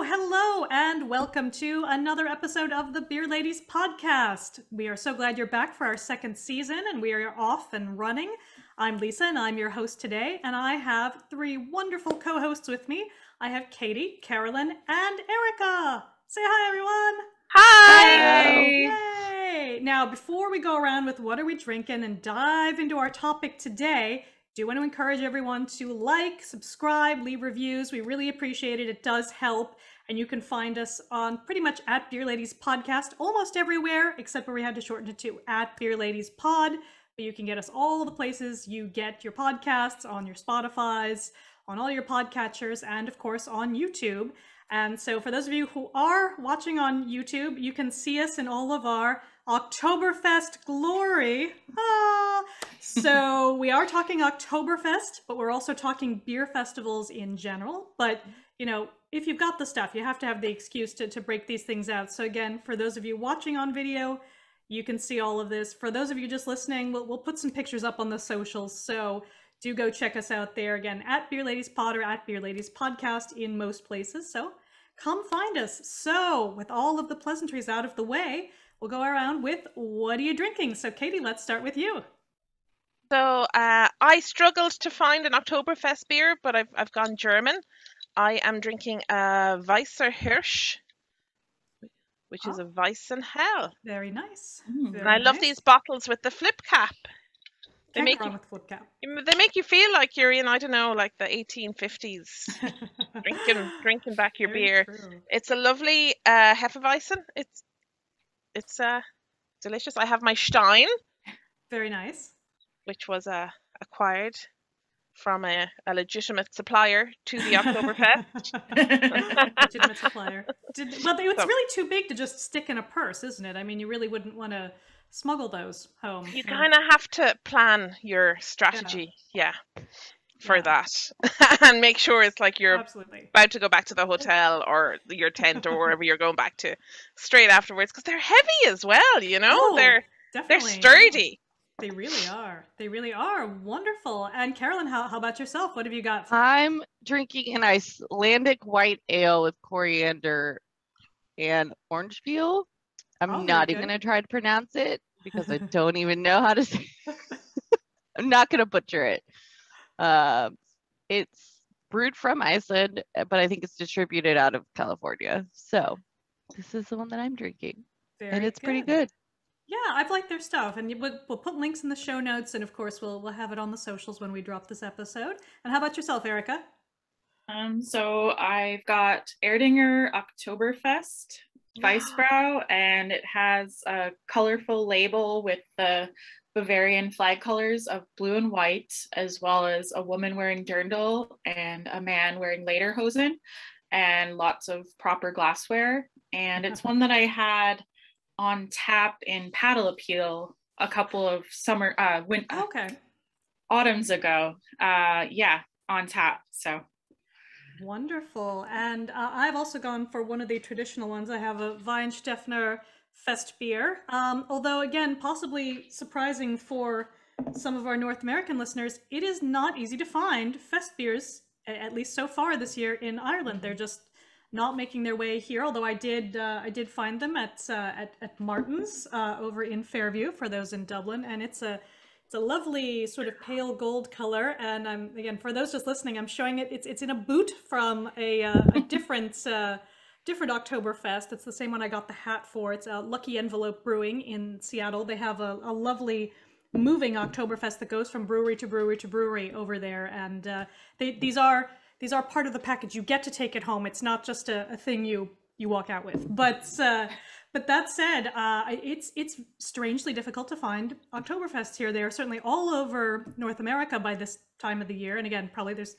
Hello, and welcome to another episode of the Beer Ladies podcast. We are so glad you're back for our second season, and we are off and running. I'm Lisa, and I'm your host today, and I have three wonderful co-hosts with me. I have Katie, Carolyn, and Erica. Say hi, everyone. Hi! Yay! Now, before we go around with what are we drinking and dive into our topic today, do want to encourage everyone to like, subscribe, leave reviews. We really appreciate it. It does help. And you can find us on pretty much at Beer Ladies Podcast almost everywhere, except where we had to shorten it to at Beer Ladies Pod. But you can get us all the places you get your podcasts, on your Spotifys, on all your podcatchers, and of course on YouTube. And so for those of you who are watching on YouTube, you can see us in all of our Oktoberfest glory. So we are talking Oktoberfest, but we're also talking beer festivals in general. But, you know, if you've got the stuff, you have to have the excuse to break these things out. So again, for those of you watching on video, you can see all of this. For those of you just listening, we'll put some pictures up on the socials. So do go check us out there. Again, at Beer Ladies Pod or at Beer Ladies Podcast in most places. So come find us. So with all of the pleasantries out of the way, we'll go around with what are you drinking? So Katie, let's start with you. So I struggled to find an Oktoberfest beer, but I've gone German. I am drinking a Weisser Hirsch, which is a Weissen Hell. Very nice. And I love these bottles with the flip cap. They make with flip cap. They make you feel like you're in, I don't know, like the 1850s, drinking back your beer. True. It's a lovely Hefeweizen. It's delicious. I have my Stein. Very nice. Which was acquired from a legitimate supplier to the Oktoberfest. Legitimate supplier. It's really too big to just stick in a purse, isn't it? I mean, you really wouldn't want to smuggle those home. You kind of have to plan your strategy, for that. And make sure it's like you're about to go back to the hotel or your tent or wherever you're going back to straight afterwards, because they're heavy as well, you know? They're sturdy. They really are. They really are. Wonderful. And Carolyn, how about yourself? What have you got? I'm drinking an Icelandic White Ale with coriander and orange peel. I'm not even going to try to pronounce it because I don't even know how to say it. I'm not going to butcher it. It's brewed from Iceland, but I think it's distributed out of California. So this is the one that I'm drinking. And it's pretty good. Yeah, I've liked their stuff, and we'll put links in the show notes, and of course we'll have it on the socials when we drop this episode. And how about yourself, Erica? So I've got Erdinger Oktoberfest Weissbier, and it has a colorful label with the Bavarian flag colors of blue and white, as well as a woman wearing drindl and a man wearing lederhosen, and lots of proper glassware. And it's one that I had on tap in Paddle Appeal a couple of autumns ago. On tap. So wonderful. And I've also gone for one of the traditional ones. I have a Weihenstephaner Festbier. Although again, possibly surprising for some of our North American listeners, it is not easy to find Festbiers, at least so far this year in Ireland. They're just not making their way here, although I did find them at Martin's over in Fairview for those in Dublin, and it's a lovely sort of pale gold color. And again, for those just listening, I'm showing it. It's in a boot from a different Oktoberfest. It's the same one I got the hat for. It's Lucky Envelope Brewing in Seattle. They have a lovely moving Oktoberfest that goes from brewery to brewery to brewery over there, and these are part of the package. You get to take it home. It's not just a thing you walk out with. But that said, it's strangely difficult to find Oktoberfests here. They are certainly all over North America by this time of the year. And again, probably there's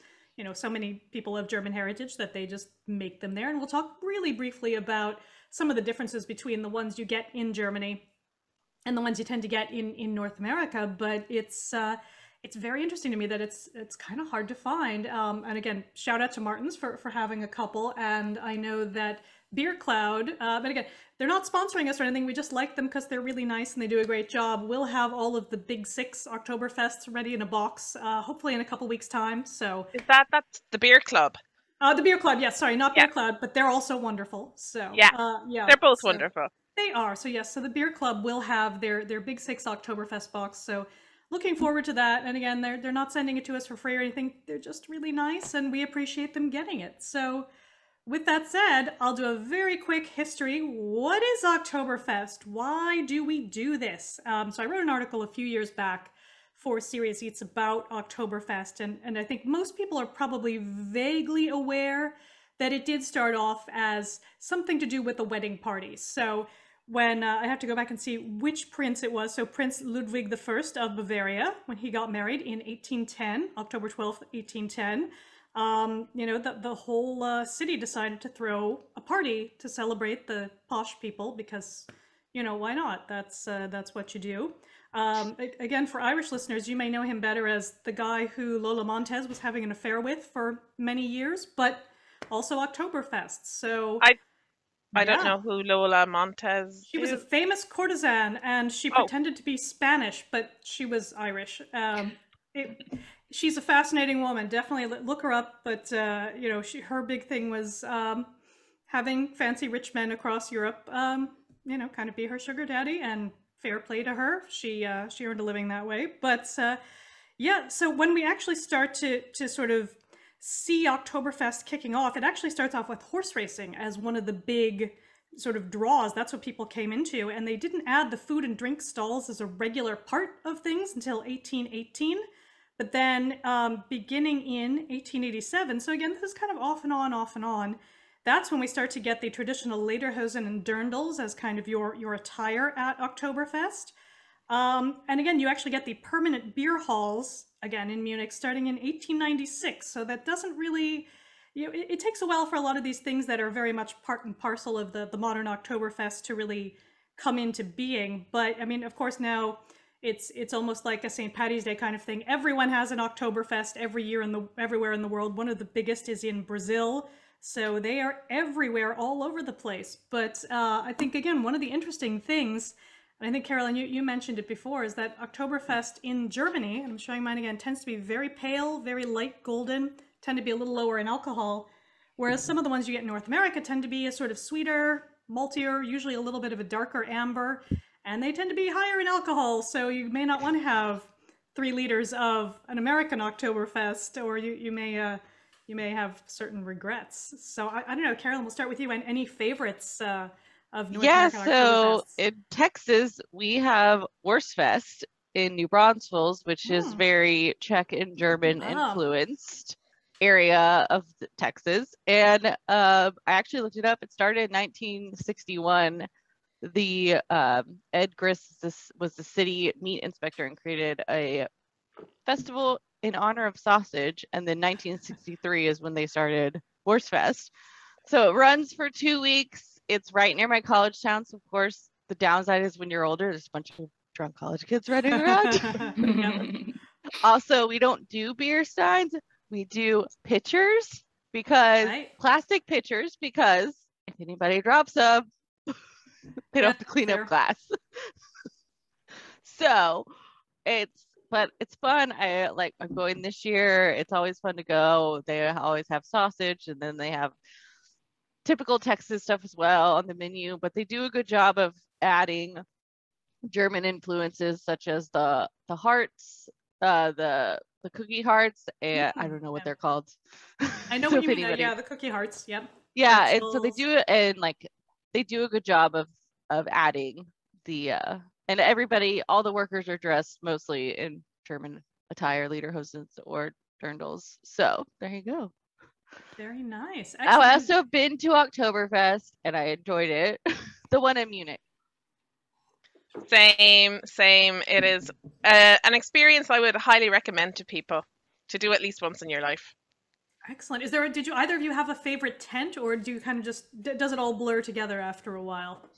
so many people of German heritage that they just make them there. And we'll talk really briefly about some of the differences between the ones you get in Germany and the ones you tend to get in North America. But it's very interesting to me that it's kind of hard to find. And again, shout out to Martin's for having a couple. And I know that Beer Cloud, but again, they're not sponsoring us or anything. We just like them because they're really nice and they do a great job. We'll have all of the big 6 Oktoberfests ready in a box, hopefully in a couple weeks' time. So that's the Beer Club? The Beer Club, yes, sorry, not Beer Club, but they're also wonderful. So yeah, they're both wonderful. They are. So yes, so the Beer Club will have their Big Six Oktoberfest box. So looking forward to that. And again, they're not sending it to us for free or anything. They're just really nice, and we appreciate them getting it. So with that said, I'll do a very quick history. What is Oktoberfest? Why do we do this? So I wrote an article a few years back for Serious Eats about Oktoberfest, and I think most people are probably vaguely aware that it did start off as something to do with the wedding parties. So when I have to go back and see which prince it was. So Prince Ludwig I of Bavaria, when he got married in 1810, October 12th, 1810, you know, the whole city decided to throw a party to celebrate the posh people because, you know, why not? That's what you do. Again, for Irish listeners, you may know him better as the guy who Lola Montez was having an affair with for many years, but also Oktoberfest. So I don't know who Lola Montez is. She was a famous courtesan, and she pretended to be Spanish, but she was Irish. She's a fascinating woman. Definitely look her up. But you know, her big thing was having fancy rich men across Europe, you know, kind of be her sugar daddy, and fair play to her. She earned a living that way. But yeah, so when we actually start to sort of see Oktoberfest kicking off, it actually starts off with horse racing as one of the big sort of draws. That's what people came into, and they didn't add the food and drink stalls as a regular part of things until 1818. But then beginning in 1887, so again, this is kind of off and on, that's when we start to get the traditional lederhosen and drindls as kind of your attire at Oktoberfest. And again, you actually get the permanent beer halls, again, in Munich, starting in 1896. So that doesn't really, you know, it takes a while for a lot of these things that are very much part and parcel of the modern Oktoberfest to really come into being. But I mean, of course, now it's almost like a St. Paddy's Day kind of thing. Everyone has an Oktoberfest every year everywhere in the world. One of the biggest is in Brazil. So they are everywhere, all over the place. But I think, again, one of the interesting things, and I think, Carolyn, you mentioned it before, is that Oktoberfest in Germany, and I'm showing mine again, tends to be very pale, very light golden, tend to be a little lower in alcohol, whereas some of the ones you get in North America tend to be a sort of sweeter, maltier, usually a little bit of a darker amber, and they tend to be higher in alcohol, so you may not want to have 3 liters of an American Oktoberfest, or you may have certain regrets. So I don't know, Carolyn, we'll start with you, and any favorites of North American Oktoberfest? So in Texas, we have Wurstfest in New Braunfels, which is very Czech and German influenced area of Texas. And I actually looked it up. It started in 1961. The Ed Grist was the city meat inspector and created a festival in honor of sausage. And then 1963 is when they started Wurstfest. So it runs for 2 weeks. It's right near my college town. So of course, the downside is when you're older, there's a bunch of drunk college kids running around. Also, we don't do beer steins. We do pitchers, because plastic pitchers, because if anybody drops them, they don't have to clean up glass. So but it's fun. I'm going this year. It's always fun to go. They always have sausage, and then they have typical Texas stuff as well on the menu, but they do a good job of adding German influences such as the hearts, the cookie hearts, and I don't know what they're called. I know what you mean. Yeah, the cookie hearts. Yep. Yeah, and so they do it, and they do a good job of adding the and everybody, all the workers are dressed mostly in German attire, lederhosens or dirndls. So there you go. Very nice. Excellent. I also have been to Oktoberfest and I enjoyed it. The one in Munich. Same. It is an experience I would highly recommend to people to do at least once in your life. Excellent. Did you either of you have a favorite tent, or do you kind of just, does it all blur together after a while?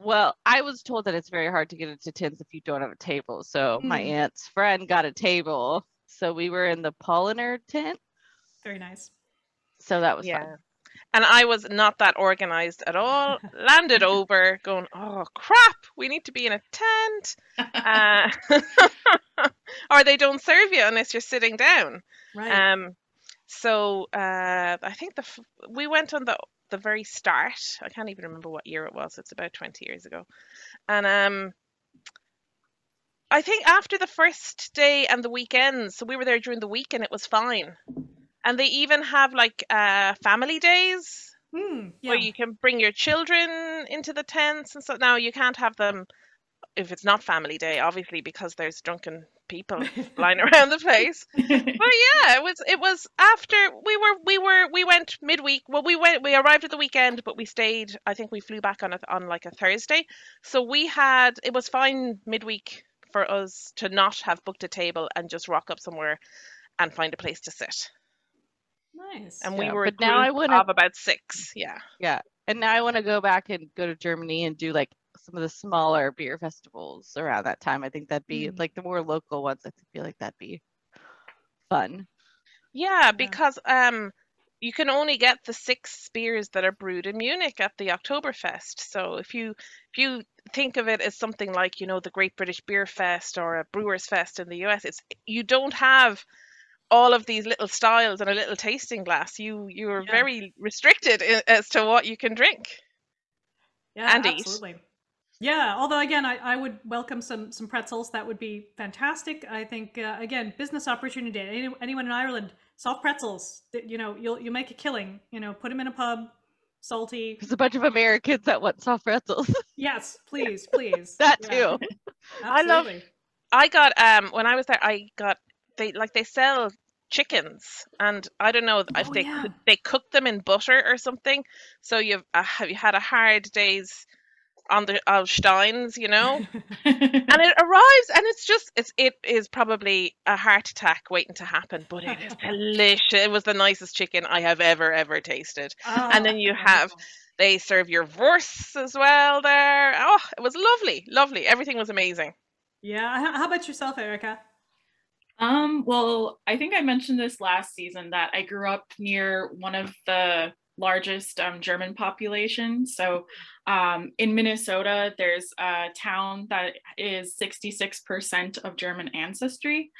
Well, I was told that it's very hard to get into tents if you don't have a table. So my aunt's friend got a table. So we were in the Polliner tent. Very nice. So that was fun. And I was not that organized at all. Landed over going, oh, crap, we need to be in a tent. Or they don't serve you unless you're sitting down. Right. So I think we went on the very start. I can't even remember what year it was. It's about 20 years ago. And I think after the first day and the weekends, so we were there during the week and it was fine. And they even have like family days where you can bring your children into the tents and so. Now you can't have them if it's not family day, obviously, because there's drunken people flying around the place. But yeah, it was after we went midweek. Well, we arrived at the weekend, but we stayed. I think we flew back on like a Thursday. So it was fine midweek for us to not have booked a table and just rock up somewhere and find a place to sit. Nice. And we were a group of about 6. Yeah. Yeah. And now I want to go back and go to Germany and do like some of the smaller beer festivals around that time. I think that'd be like the more local ones. I feel like that'd be fun. Yeah, because you can only get the 6 beers that are brewed in Munich at the Oktoberfest. So if you think of it as something like, the Great British Beer Fest or a Brewers Fest in the US, you don't have all of these little styles and a little tasting glass. You're very restricted as to what you can drink. Yeah, and absolutely. Eat. Yeah, although again, I would welcome some pretzels. That would be fantastic. I think again, business opportunity. Anyone in Ireland, soft pretzels. You'll make a killing. Put them in a pub, salty. There's a bunch of Americans that want soft pretzels. Yes, please. That too. Absolutely. I got when I was there. They sell chickens, and I don't know if they cook them in butter or something. So you had a hard day's on the Steins, and it arrives and it is probably a heart attack waiting to happen, but it is delicious. It was the nicest chicken I have ever tasted. And then they serve your wursts as well there. Oh, it was lovely. Everything was amazing. Yeah. How about yourself, Erica? Well, I think I mentioned this last season that I grew up near one of the largest German population. So in Minnesota, there's a town that is 66% of German ancestry.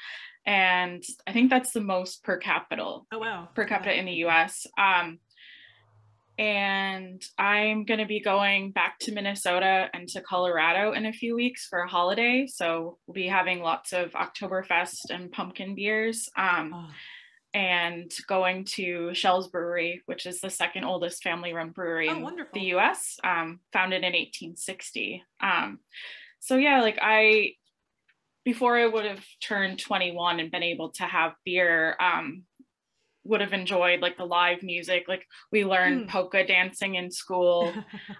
And I think that's the most per capita. Oh, wow. Per capita in the US. And I'm going to be going back to Minnesota and to Colorado in a few weeks for a holiday. So we'll be having lots of Oktoberfest and pumpkin beers. And going to Schell's Brewery, which is the second oldest family-run brewery in the US, founded in 1860. So yeah, before I would have turned 21 and been able to have beer, would have enjoyed like the live music. Like we learned polka dancing in school,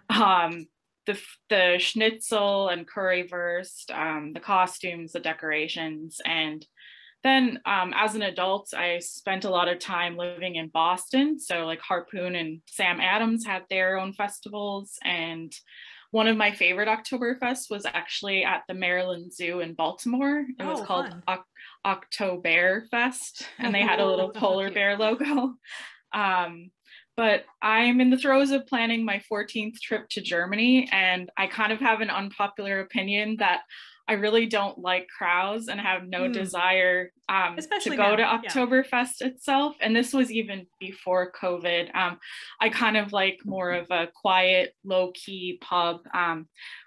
the schnitzel and currywurst, the costumes, the decorations. And then as an adult, I spent a lot of time living in Boston. So like Harpoon and Sam Adams had their own festivals. And one of my favorite Oktoberfests was actually at the Maryland Zoo in Baltimore. It was called Oktoberfest, and they had a little polar bear logo. But I'm in the throes of planning my 14th trip to Germany, and I kind of have an unpopular opinion that I really don't like crowds and have no desire to go to Oktoberfest itself. And this was even before COVID. I kind of like more of a quiet, low-key pub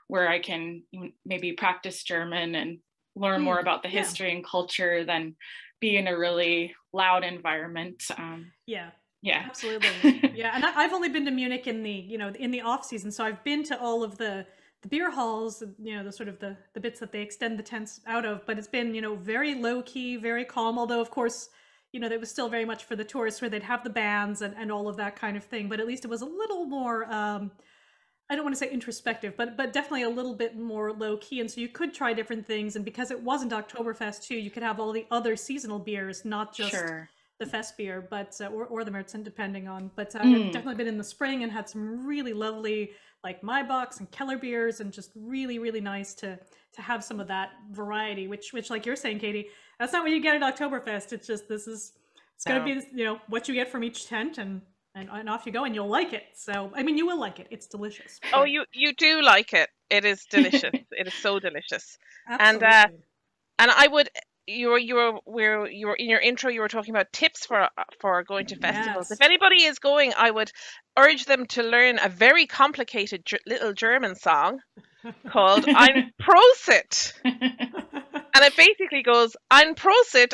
where I can maybe practice German and learn more about the history and culture than be in a really loud environment. Yeah, absolutely. Yeah, and I've only been to Munich in the off season, so I've been to all of the beer halls, the sort of the bits that they extend the tents out of, but it's been very low key, very calm. Although of course it was still very much for the tourists, where they'd have the bands and all of that kind of thing. But at least it was a little more I don't want to say introspective, but definitely a little bit more low key, and so you could try different things. And because it wasn't Oktoberfest too, you could have all the other seasonal beers, not just the Festbier, but or the Märzen, depending on. But I've definitely been in the spring and had some really lovely like Maibachs and Keller beers, and just really nice to have some of that variety. Which like you're saying, Katie, that's not what you get at Oktoberfest. It's just it's going to be what you get from each tent, and off you go, and you'll like it. So I mean, you will like it. It's delicious. Oh, you do like it. It is delicious. It is so delicious. Absolutely. And I would you were in your intro. You were talking about tips for going to festivals. Yes. If anybody is going, I would urge them to learn a very complicated little German song called "Ein Prosit," and it basically goes "Ein Prosit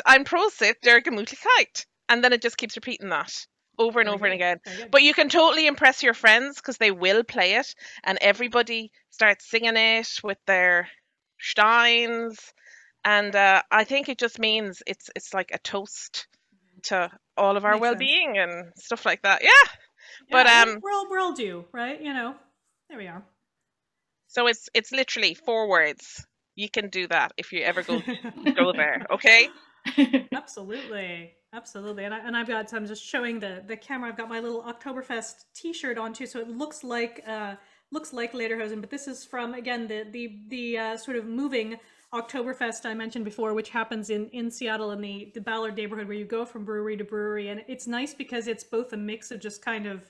der Gemütlichkeit," and then it just keeps repeating that over and over and again. But you can totally impress your friends because they will play it, and everybody starts singing it with their steins. And I think it just means it's like a toast to all of our well-being and stuff like that. Yeah. But we're all due, right? You know, there we are. So it's literally 4 words. You can do that if you ever go there. Okay. Absolutely. And I've got. I'm just showing the camera. I've got my little Oktoberfest T-shirt on too, so it looks like lederhosen. But this is from, again, the sort of moving Oktoberfest I mentioned before, which happens in Seattle in the Ballard neighborhood, where you go from brewery to brewery, and it's nice because it's both a mix of just kind of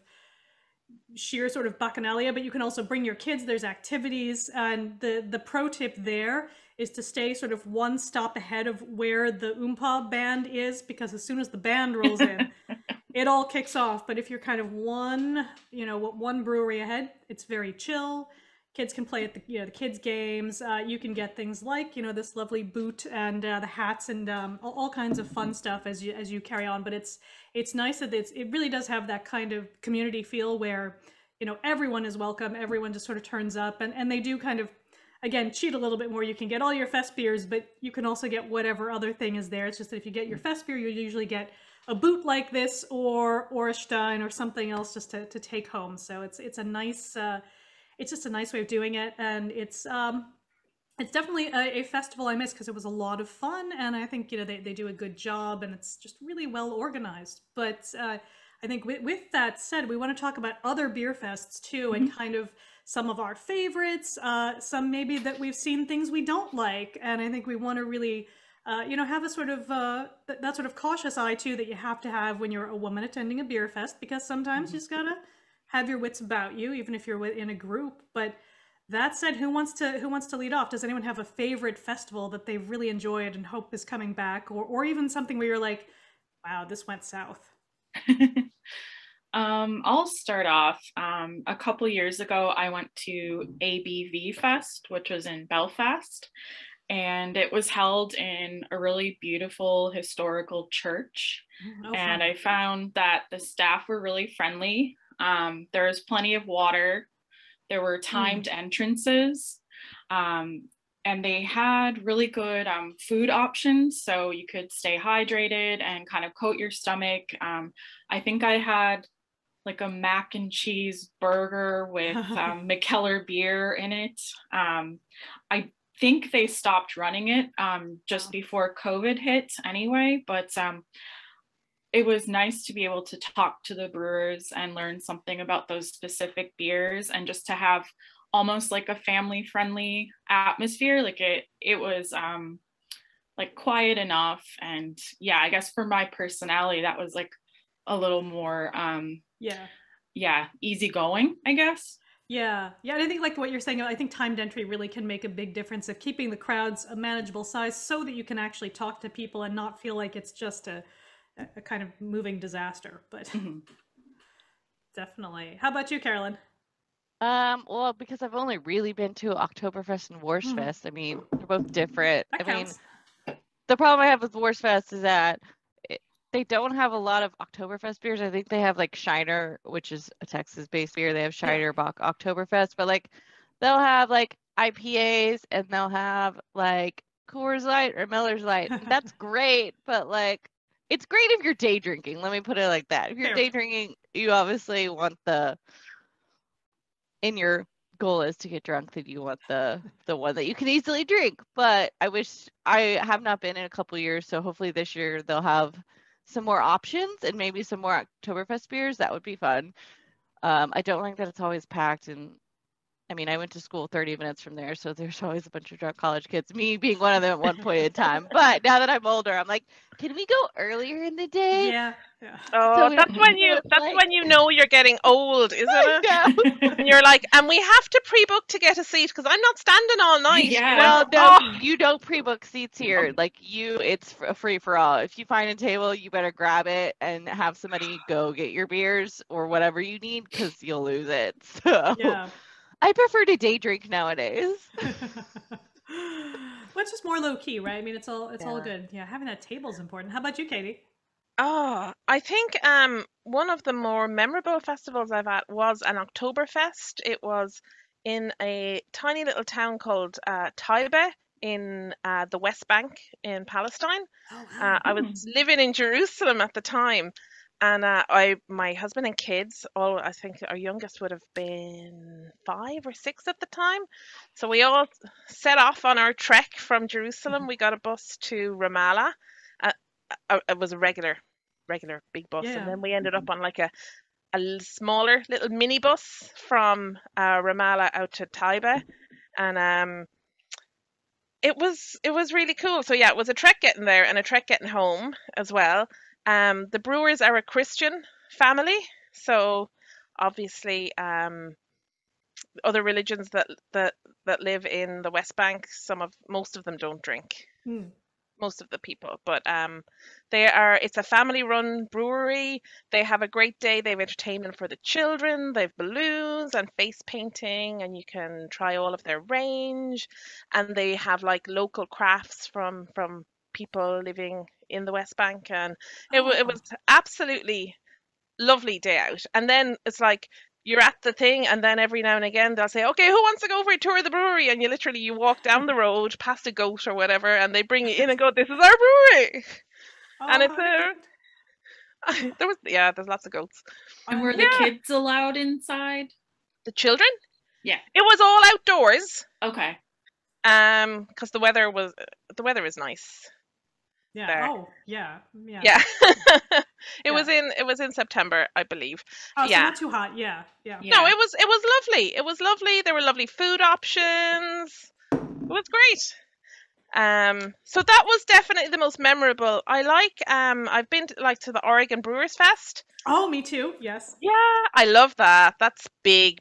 sheer sort of bacchanalia, but you can also bring your kids. There's activities, and the pro tip there is to stay sort of one stop ahead of where the Oompa band is, because as soon as the band rolls in, it all kicks off. But if you're kind of one brewery ahead, it's very chill. Kids can play at the kids games. You can get things like this lovely boot and the hats and all kinds of fun stuff as you carry on. But it's nice that it really does have that kind of community feel where everyone is welcome. Everyone just sort of turns up, and they do kind of, again, cheat a little bit more. You can get all your Festbiers, but you can also get whatever other thing is there. It's just that if you get your Festbier, you usually get a boot like this or a Stein or something else just to take home. So it's a nice. It's just a nice way of doing it, and it's definitely a festival I miss because it was a lot of fun, and I think they do a good job, and it's just really well organized. But I think with that said, we want to talk about other beer fests too, and kind of some of our favorites, some maybe that we've seen things we don't like, and I think we want to really have a sort of that sort of cautious eye too that you have to have when you're a woman attending a beer fest, because sometimes you just gotta have your wits about you, even if you're in a group. But that said, who wants to lead off? Does anyone have a favorite festival that they've really enjoyed and hope is coming back, or even something where you're like, wow, this went south? I'll start off. A couple years ago, I went to ABV Fest, which was in Belfast, and it was held in a really beautiful historical church. And I found that the staff were really friendly. There was plenty of water. There were timed entrances, and they had really good food options, so you could stay hydrated and kind of coat your stomach. I think I had like a mac and cheese burger with Mikkeller beer in it. I think they stopped running it just before COVID hit anyway, but it was nice to be able to talk to the brewers and learn something about those specific beers, and just to have almost like a family friendly atmosphere. Like it was like quiet enough. And yeah, I guess for my personality, that was like a little more easygoing, I guess. Yeah. And I think like what you're saying, I think timed entry really can make a big difference of keeping the crowds a manageable size so that you can actually talk to people and not feel like it's just a kind of moving disaster. But definitely. How about you, Carolyn? Well, because I've only really been to Oktoberfest and Wurstfest. I mean, they're both different. That counts. Mean, the problem I have with Wurstfest is that they don't have a lot of Oktoberfest beers. I think they have like Shiner, which is a Texas-based beer. They have Shiner Bock Oktoberfest, but like they'll have like IPAs and they'll have like Coors Light or Miller's Light. That's great, but like it's great if you're day drinking. Let me put it like that. If you're day drinking, you obviously want and your goal is to get drunk, then you want the one that you can easily drink. But I have not been in a couple years, so hopefully this year they'll have some more options and maybe some more Oktoberfest beers. That would be fun. I don't like that it's always packed and I mean, I went to school 30 minutes from there, so there's always a bunch of drunk college kids, me being one of them at one point in time. But now that I'm older, I'm like, can we go earlier in the day? Yeah. Yeah. Oh, So that's when you know you're getting old, isn't it? know. And you're like, and we have to pre-book to get a seat because I'm not standing all night. Yeah. Well, no, you don't pre-book seats here. Like it's a free for all. If you find a table, you better grab it and have somebody go get your beers or whatever you need because you'll lose it. So Yeah. I prefer to day drink nowadays. Which is more low key, right? I mean, it's all good. Yeah, having that table is important. How about you, Katie? Oh, I think one of the more memorable festivals I've at was an Oktoberfest. It was in a tiny little town called Taibe in the West Bank in Palestine. Oh, wow. I was living in Jerusalem at the time, and my husband and kids, I think our youngest would have been 5 or 6 at the time. So we all set off on our trek from Jerusalem. We got a bus to Ramallah. It was a regular big bus, Yeah. and then we ended up on like a smaller little minibus from Ramallah out to Taibe, and it was really cool. So yeah, it was a trek getting there and a trek getting home as well. The Brewers are a Christian family, so obviously other religions that live in the West Bank, most of them don't drink. Most of the people, but it's a family run brewery. They have a great day. They have entertainment for the children. They have balloons and face painting, and you can try all of their range, and they have like local crafts from people living in the West Bank, and it was absolutely lovely day out. And then it's like you're at the thing, and then every now and again they'll say, okay, who wants to go for a tour of the brewery? And you walk down the road past a goat or whatever, and they bring you in and go, this is our brewery. And it's there's lots of goats. And were the kids allowed inside? The children? Yeah. It was all outdoors. Okay. Because the weather is nice. Yeah. There. Oh, yeah. Yeah. Yeah. It was in September, I believe. Oh, so not too hot. Yeah. No, it was lovely. It was lovely. There were lovely food options. It was great. So that was definitely the most memorable. I've been to the Oregon Brewers Fest. Oh, me too. Yes. Yeah, I love that. That's big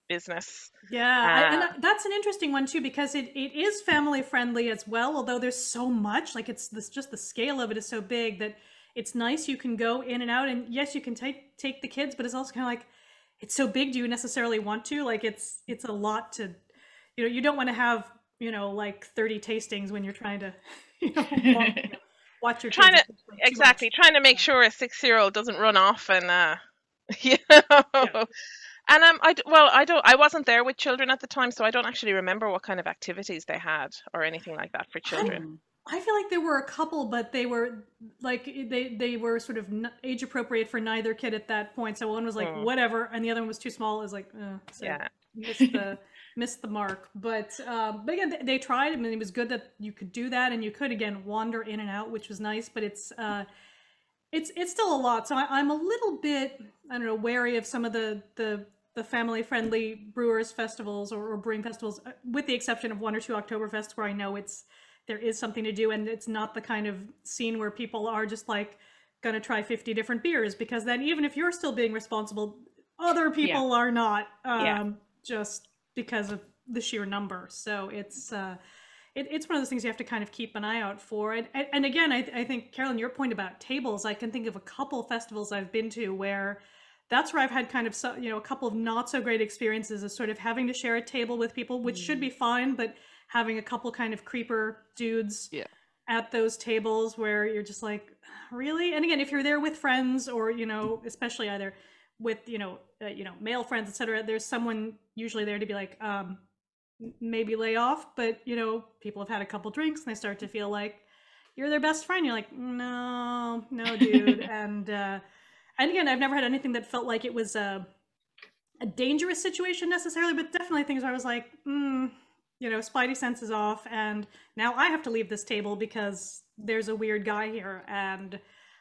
business. Yeah, and that's an interesting one too, because it is family friendly as well, although there's so much, like just the scale of it is so big that it's nice. You can go in and out, and yes, you can take the kids, but it's also kind of like, it's so big, do you necessarily want to? Like it's a lot to, you don't want to have, like 30 tastings when you're trying to, watch your kids. Trying to make sure a 6-year-old doesn't run off and Yeah. And I wasn't there with children at the time, so I don't actually remember what kind of activities they had or anything like that for children. I feel like there were a couple, but they were like they were sort of age appropriate for neither kid at that point. So one was like whatever, and the other one was too small. It was like missed the mark. But again, they tried. I mean, it was good that you could do that, and you could again wander in and out, which was nice. But it's still a lot. So I'm a little bit, I don't know, wary of some of the family-friendly brewers festivals or brewing festivals, with the exception of 1 or 2 Oktoberfests where I know there is something to do, and it's not the kind of scene where people are just like gonna try 50 different beers, because then even if you're still being responsible, other people are not, just because of the sheer number. So it's one of those things you have to kind of keep an eye out for. And again, I think, Carolyn, your point about tables, I can think of a couple festivals I've been to where that's where I've had kind of, a couple of not so great experiences, is sort of having to share a table with people, which should be fine, but having a couple kind of creeper dudes at those tables where you're just like, really? And again, if you're there with friends or, especially either with, male friends, etc., there's someone usually there to be like, maybe lay off, but, people have had a couple drinks and they start to feel like you're their best friend. You're like, no, dude. And again, I've never had anything that felt like it was a dangerous situation necessarily, but definitely things where I was like, spidey sense is off, and now I have to leave this table because there's a weird guy here, and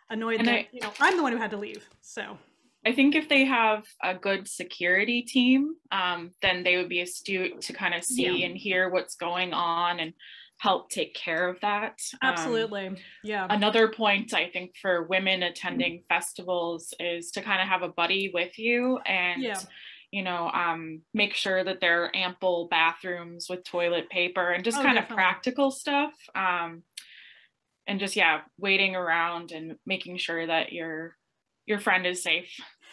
annoyed that I'm the one who had to leave. So. I think if they have a good security team, then they would be astute to kind of see and hear what's going on and help take care of that. Absolutely. Yeah. Another point I think for women attending festivals is to kind of have a buddy with you and, you know, make sure that there are ample bathrooms with toilet paper and just kind of practical stuff. And just, waiting around and making sure that your friend is safe.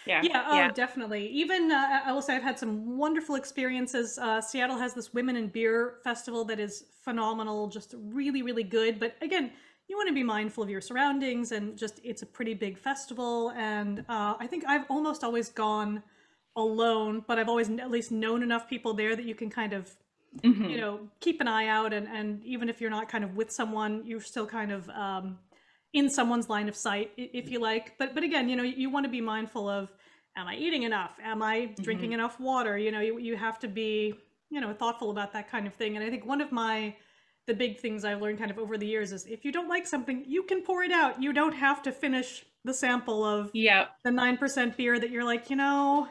Yeah, definitely. Even I will say I've had some wonderful experiences. Seattle has this Women in Beer festival that is phenomenal, just really, really good. But again, you want to be mindful of your surroundings, and just it's a pretty big festival. And I think I've almost always gone alone, but I've always at least known enough people there that you can kind of, you know, keep an eye out. And even if you're not kind of with someone, you're still kind of in someone's line of sight, if you like. But again, you know, you want to be mindful of, am I eating enough? Am I drinking enough water? You know, you have to be, you know, thoughtful about that kind of thing. And I think one of the big things I've learned kind of over the years is if you don't like something, you can pour it out. You don't have to finish the sample of the 9% beer that you're like, you know,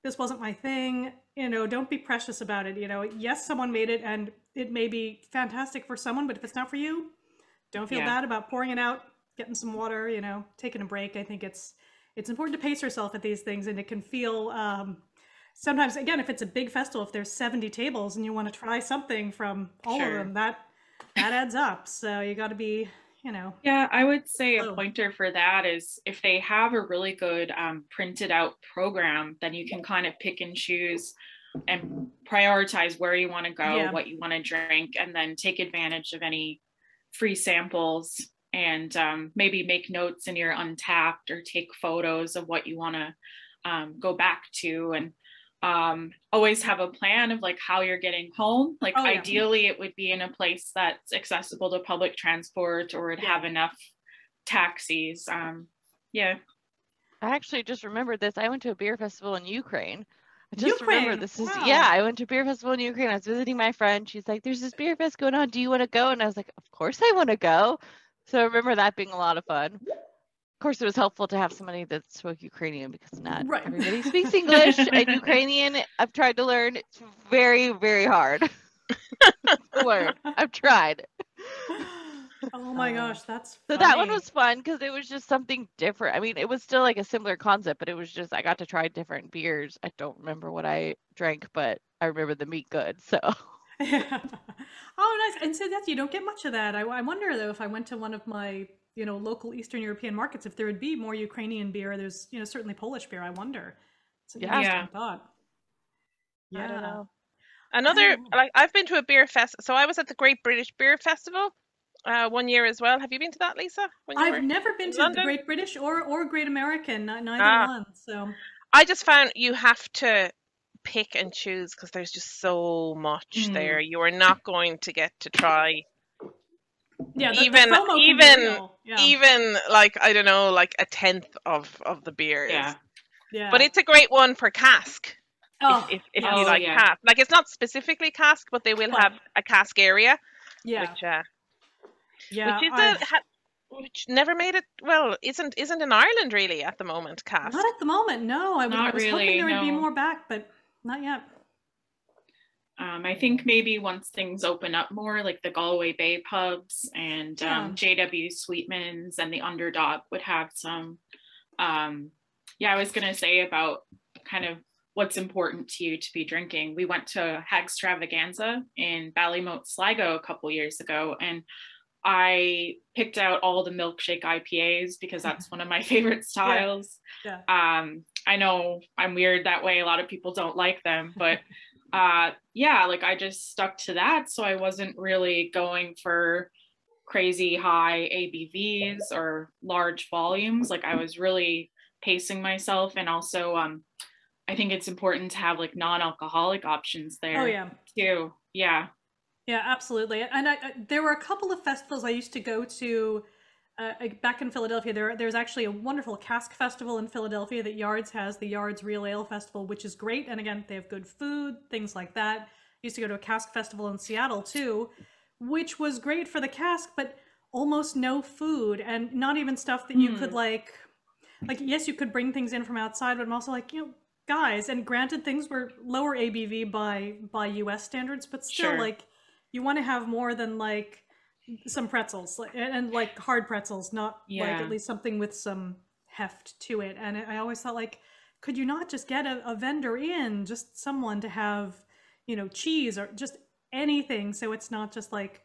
this wasn't my thing. You know, don't be precious about it. You know, yes, someone made it and it may be fantastic for someone, but if it's not for you, don't feel bad about pouring it out, getting some water, you know, taking a break. I think it's important to pace yourself at these things, and it can feel sometimes, again, if it's a big festival, if there's 70 tables and you want to try something from all of them, that adds up. So you got to be, you know. Yeah, I would say a pointer for that is if they have a really good printed out program, then you can kind of pick and choose and prioritize where you want to go, what you want to drink, and then take advantage of any free samples and maybe make notes in your Untapped or take photos of what you want to go back to, and always have a plan of like how you're getting home. Like ideally it would be in a place that's accessible to public transport or would have enough taxis. I actually just remembered this. I went to a beer festival in Ukraine. I just remember this is, I went to a beer festival in Ukraine. I was visiting my friend. She's like, there's this beer fest going on. Do you want to go? And I was like, of course I want to go. So I remember that being a lot of fun. Of course, it was helpful to have somebody that spoke Ukrainian because not everybody speaks English. And Ukrainian, I've tried to learn. It's very, very hard to learn. I've tried. Oh my gosh, that's funny. So that one was fun because it was just something different. I mean, it was still like a similar concept, but it was just I got to try different beers. I don't remember what I drank, but I remember the meat good. So oh, nice. And so that you don't get much of that. I wonder though if I went to one of my, you know, local Eastern European markets, if there would be more Ukrainian beer. There's, you know, certainly Polish beer. I wonder. It's an interesting thought. I don't know. Another, like I've been to a beer fest. So I was at the Great British Beer Festival 1 year as well. Have you been to that, Lisa? I've never been to the Great British or Great American, neither one. So I just found you have to pick and choose because there's just so much there. You are not going to get to try. Even like I don't know, like a tenth of the beers. Yeah. But it's a great one for cask. If you like cask, like it's not specifically cask, but they will have a cask area. Which never made it. Well, isn't in Ireland really at the moment. Cask. Not at the moment. No, I was hoping there would be more back, but not yet. I think maybe once things open up more, like the Galway Bay pubs and JW Sweetman's and the Underdog would have some. I was gonna say about kind of what's important to you to be drinking. We went to Hagstravaganza in Ballymote, Sligo a couple years ago, and I picked out all the milkshake IPAs because that's one of my favorite styles. I know I'm weird that way. A lot of people don't like them, but like I just stuck to that. So I wasn't really going for crazy high ABVs or large volumes. Like I was really pacing myself. And also I think it's important to have like non-alcoholic options there too. Yeah, absolutely. And there were a couple of festivals I used to go to back in Philadelphia. There's actually a wonderful cask festival in Philadelphia that Yards has, the Yards Real Ale Festival, which is great. And again, they have good food, things like that. I used to go to a cask festival in Seattle too, which was great for the cask, but almost no food and not even stuff that you could like, like, yes, you could bring things in from outside, but I'm also like, guys, and granted, things were lower ABV by US standards, but still, like, you want to have more than like some pretzels and like hard pretzels, not like at least something with some heft to it. And I always thought, like, could you not just get a vendor in, just someone to have, cheese or just anything, so it's not just like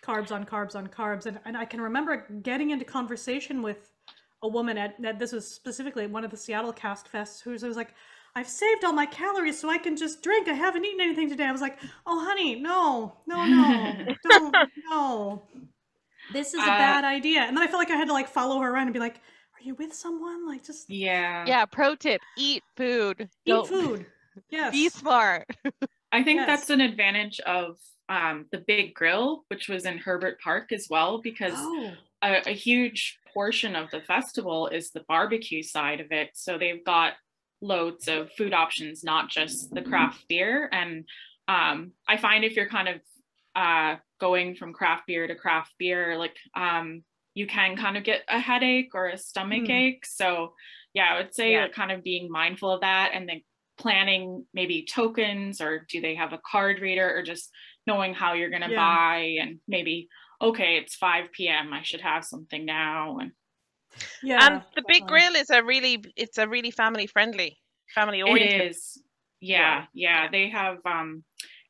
carbs on carbs on carbs. And I can remember getting into conversation with a woman at this was specifically at one of the Seattle Cask Fests, who was like, I've saved all my calories so I can just drink. I haven't eaten anything today. I was like, oh, honey, no, don't, no. This is a bad idea. And then I felt like I had to like follow her around and be like, are you with someone? Like, just. Yeah. Pro tip, eat food. Eat food. Yes. Be smart. I think that's an advantage of the big grill, which was in Herbert Park as well, because a huge portion of the festival is the barbecue side of it. So they've got loads of food options, not just the craft beer. And I find if you're kind of going from craft beer to craft beer, like you can kind of get a headache or a stomach ache. So yeah, I would say kind of being mindful of that, and then planning maybe tokens, or do they have a card reader, or just knowing how you're going to buy, and maybe, okay, it's 5 p.m. I should have something now. And and the big grill is a really family friendly, family oriented. It is. Yeah. They have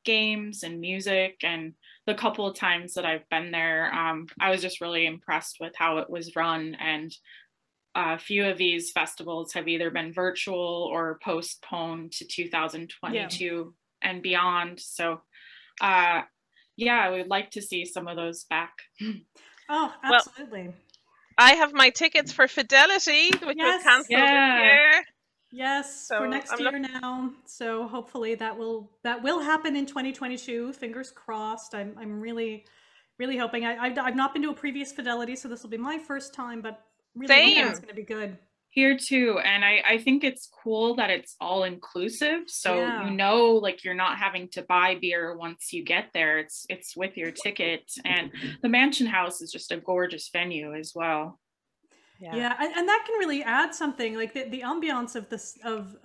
games and music, and the couple of times that I've been there, I was just really impressed with how it was run. And a few of these festivals have either been virtual or postponed to 2022 and beyond. So I would like to see some of those back. Oh, absolutely. Well, I have my tickets for Fidelity, which was cancelled this year. Yes, so for next year now. So hopefully that will happen in 2022. Fingers crossed. I'm really, really hoping. I've not been to a previous Fidelity, so this will be my first time, but really hoping it's going to be good. Here too, and I think it's cool that it's all inclusive. So like you're not having to buy beer once you get there. It's with your ticket, and the Mansion House is just a gorgeous venue as well. Yeah, and that can really add something, like the ambiance of this of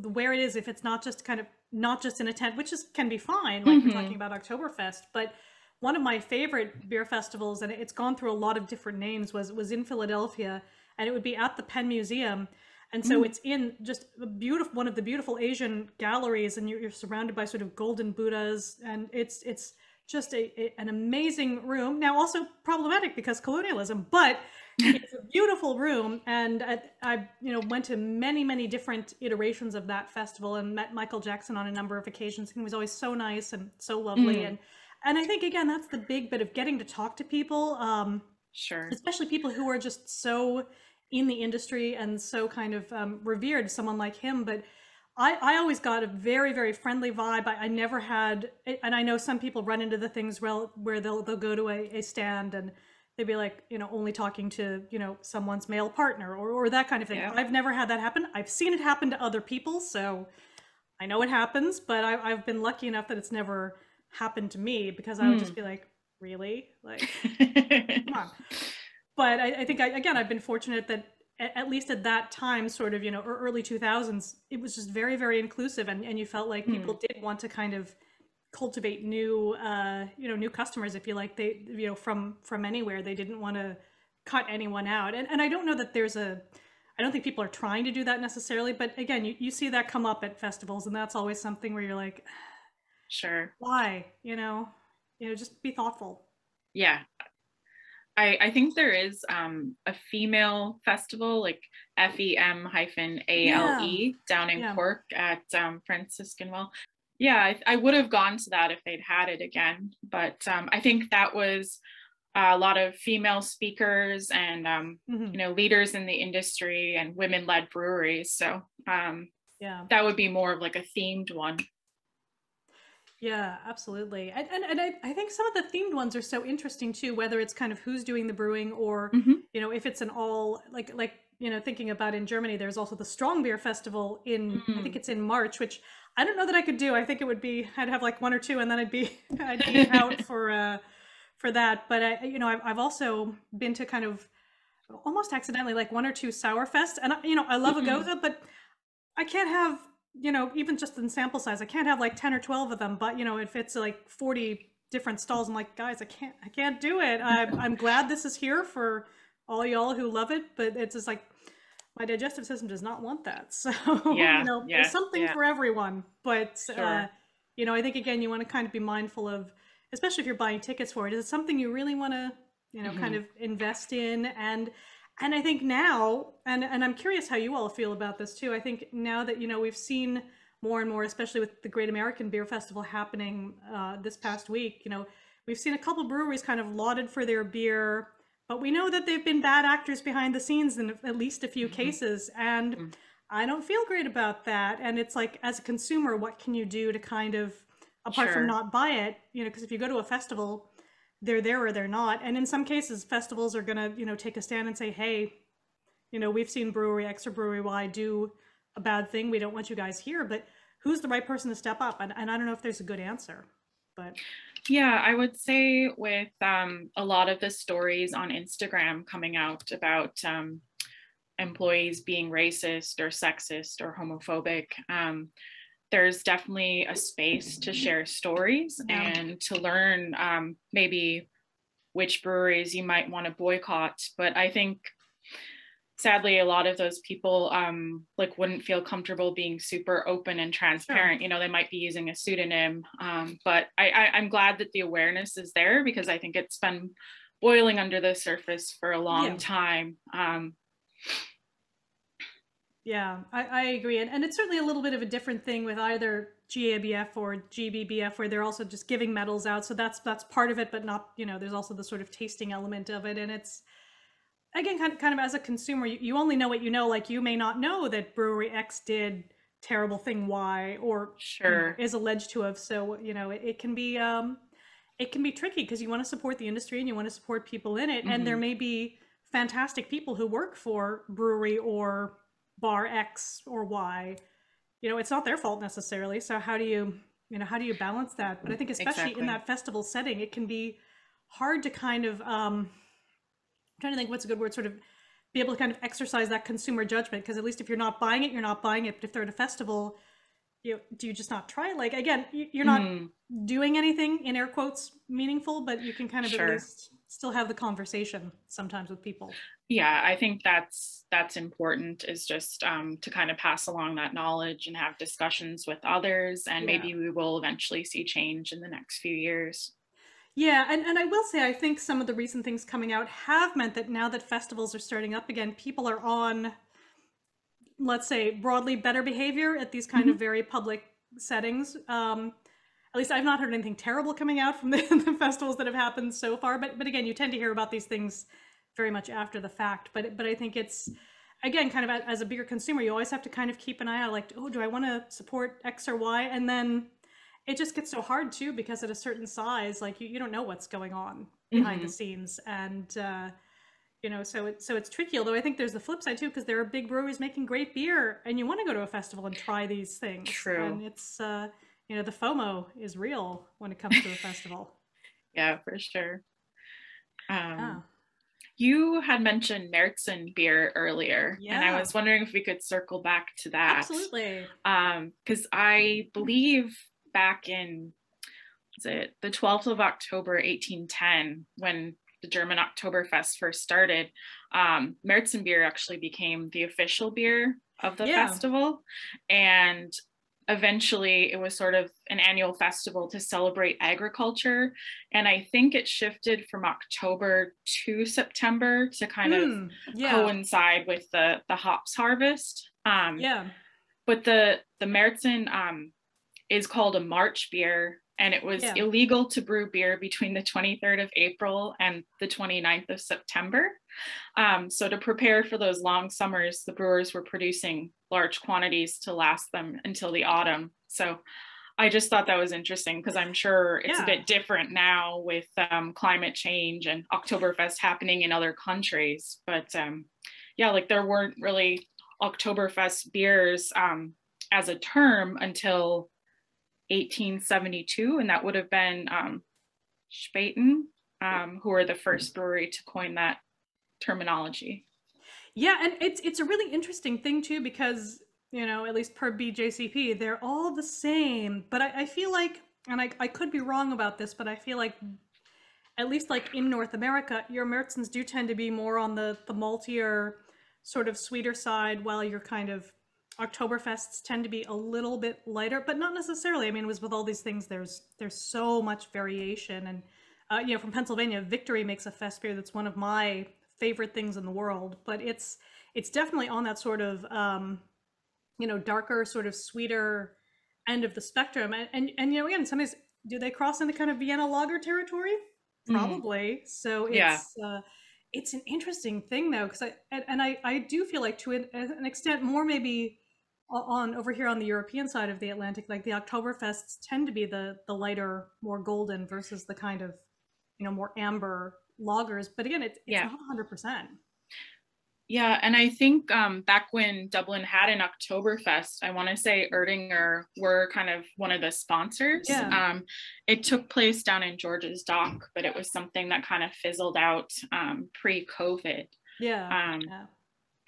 where it is, if it's not just in a tent, which can be fine, like we're talking about Oktoberfest. But one of my favorite beer festivals, and it's gone through a lot of different names, was in Philadelphia. And it would be at the Penn Museum. And so it's in just one of the beautiful Asian galleries, and you're surrounded by sort of golden Buddhas. And it's just an amazing room. Now, also problematic because colonialism, but it's a beautiful room. And I went to many, many different iterations of that festival and met Michael Jackson on a number of occasions. He was always so nice and so lovely. And I think, again, that's the big bit of getting to talk to people. Sure. Especially people who are just so in the industry and so kind of revered, someone like him. But I always got a very, very friendly vibe. I never had, and I know some people run into the things where they'll go to a stand and they'd be like, only talking to, someone's male partner or that kind of thing. Yeah. I've never had that happen. I've seen it happen to other people, so I know it happens, but I've been lucky enough that it's never happened to me, because I would just be like, really? Like, come on. But I think, I've been fortunate that at least at that time, sort of, early 2000s, it was just very, very inclusive. And you felt like people did want to kind of cultivate new, new customers, if you like, they, from anywhere. They didn't want to cut anyone out. And I don't know that I don't think people are trying to do that necessarily. But again, you see that come up at festivals, and that's always something where you're like, sure. Why? Just be thoughtful. Yeah. I think there is a female festival, like FEM-ALE down in Cork at Franciscan Well. Yeah, I would have gone to that if they'd had it again. But I think that was a lot of female speakers and, leaders in the industry and women-led breweries. So that would be more of like a themed one. Yeah, absolutely. And I think some of the themed ones are so interesting too, whether it's kind of who's doing the brewing or, if it's an all, like, thinking about in Germany, there's also the Strong Beer Festival I think it's in March, which I don't know that I could do. I think it would be, I'd have like one or two and then I'd be out for that. But I've also been to kind of almost accidentally like 1 or 2 Sourfest, and you know, I love a Gose, but I can't have, you know, even just in sample size, I can't have like 10 or 12 of them. But you know, if it's like 40 different stalls, I'm like, guys, I can't do it. I'm glad this is here for all y'all who love it, but it's just like my digestive system does not want that. So you know, there's something for everyone. But you know, I think again, you want to kind of be mindful of, especially if you're buying tickets for it, is it something you really want to, you know, kind of invest in? And I think now, and I'm curious how you all feel about this too. I think now that, you know, we've seen more and more, especially with the Great American Beer Festival happening this past week, you know, we've seen a couple breweries kind of lauded for their beer, but we know that they've been bad actors behind the scenes in at least a few cases. And I don't feel great about that. And it's like, as a consumer, what can you do to kind of, apart from not buy it, you know, because if you go to a festival, they're there or they're not. And in some cases, festivals are going to, you know, take a stand and say, hey, you know, we've seen brewery X or brewery Y do a bad thing. We don't want you guys here. But who's the right person to step up? And I don't know if there's a good answer. But yeah, I would say with a lot of the stories on Instagram coming out about employees being racist or sexist or homophobic, there's definitely a space to share stories and to learn maybe which breweries you might want to boycott. But I think sadly a lot of those people like wouldn't feel comfortable being super open and transparent. You know, they might be using a pseudonym, but I'm glad that the awareness is there, because I think it's been boiling under the surface for a long time. Yeah, I agree. And it's certainly a little bit of a different thing with either GABF or GBBF, where they're also just giving medals out. So that's part of it, but not, you know, there's also the sort of tasting element of it. And it's, again, kind of as a consumer, you only know what you know. Like, you may not know that brewery X did terrible thing Y, or you know, is alleged to have. So, you know, it can be tricky, because you want to support the industry and you want to support people in it. And there may be fantastic people who work for brewery or bar X or Y. You know, it's not their fault necessarily. So how do you balance that? But I think especially in that festival setting, it can be hard to kind of, I'm trying to think what's a good word, sort of be able to kind of exercise that consumer judgment. Because at least if you're not buying it, you're not buying it. But if they're at a festival, do you just not try? Like, again, you're not doing anything, in air quotes, meaningful, but you can kind of at least still have the conversation sometimes with people. Yeah, I think that's important, is just to kind of pass along that knowledge and have discussions with others, and maybe we will eventually see change in the next few years. Yeah, and I will say, I think some of the recent things coming out have meant that now that festivals are starting up again, people are on, let's say, broadly better behavior at these kind of very public settings. At least I've not heard anything terrible coming out from the festivals that have happened so far. But again, you tend to hear about these things very much after the fact. But I think it's, again, kind of as a bigger consumer, you always have to kind of keep an eye out, like, oh, do I want to support X or Y? And then it just gets so hard too, because at a certain size, like you don't know what's going on behind the scenes. And you know, so it's tricky. Although I think there's the flip side too, because there are big breweries making great beer, and you want to go to a festival and try these things. True. And it's you know, the FOMO is real when it comes to a festival. Yeah, for sure. You had mentioned Märzen beer earlier, and I was wondering if we could circle back to that. Absolutely. Because I believe back in, was it the 12th of October, 1810, when the German Oktoberfest first started, Märzen beer actually became the official beer of the festival. And eventually it was sort of an annual festival to celebrate agriculture. And I think it shifted from October to September to kind of coincide with the hops harvest. But the Märzen is called a March beer, and it was illegal to brew beer between the 23rd of April and the 29th of September. So to prepare for those long summers, the brewers were producing large quantities to last them until the autumn. So I just thought that was interesting, because I'm sure it's a bit different now with climate change and Oktoberfest happening in other countries. But yeah, like there weren't really Oktoberfest beers as a term until 1872, and that would have been Spaten, who were the first brewery to coin that terminology. Yeah, and it's a really interesting thing too, because, you know, at least per BJCP, they're all the same. But I feel like, and I could be wrong about this, but I feel like, at least like in North America, your Märzens do tend to be more on the maltier, sort of sweeter side, while your kind of Oktoberfests tend to be a little bit lighter, but not necessarily. I mean, it was with all these things, there's so much variation. And, you know, from Pennsylvania, Victory makes a fest beer that's one of my favorite things in the world, but it's definitely on that sort of, you know, darker, sort of sweeter end of the spectrum. And you know, again, sometimes, do they cross into kind of Vienna lager territory? Probably. So it's an interesting thing though, because I do feel like, to an extent, more maybe on over here on the European side of the Atlantic, like the Oktoberfests tend to be the lighter, more golden, versus the kind of, you know, more amber lagers. But again, it's not 100%. Yeah, and I think back when Dublin had an Oktoberfest, I want to say Erdinger were kind of one of the sponsors. Yeah. It took place down in George's Dock, but it was something that kind of fizzled out pre-COVID. Yeah.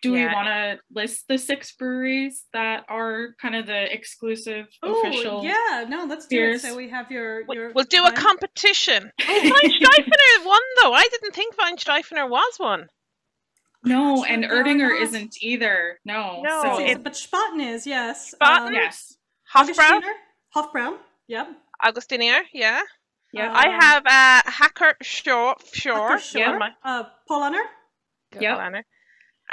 Do we want to list the 6 breweries that are kind of the exclusive official? Yeah, no, let's do it. So we have your we'll do a competition. Weinsteifener won though. I didn't think Weinsteifener was one. No, and Erdinger isn't either. No. So but Spaten is, yes. Spaten, yes. Hofbrau, yep. Augustiner, yeah. Yeah. I have Hacker Shore. Yeah. Polaner. Yep.